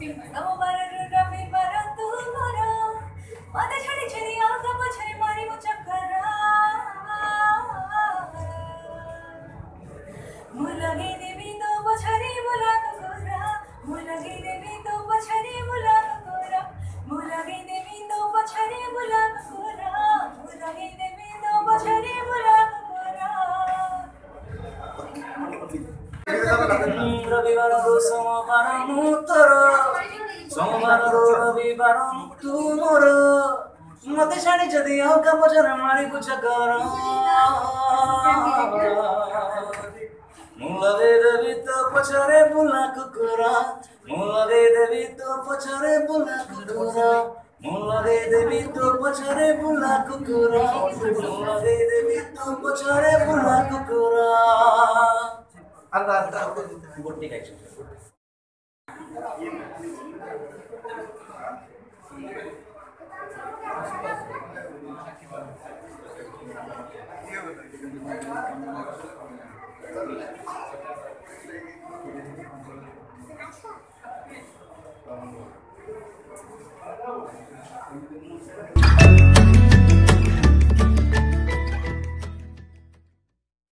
सोमवार रविवार तू मोर मते छाड़ी छेरी आगा पछरे मारी मु चक्करा मु लगे देवी तो पछरे मुला कोरा मु लगे देवी तो पछरे मुला कोरा मु लगे देवी तो पछरे मुला कोरा मु लगे देवी तो पछरे मुला कोरा रविवार रो सोमवार मुतर सोमवार रो रविवार तू मोर मते छाड़ी जदी आगा पछरे मारी मु चक्करा मुलगे देवी तो पछरे बुला कुकुरा मुलगे देवी तो पछरे बुला कुकुरा मुलगे देवी तो पछरे बुला कुकुरा मुलगे देवी तो पछरे बुला कुकुरा अल्लाह गोटी का Thank you.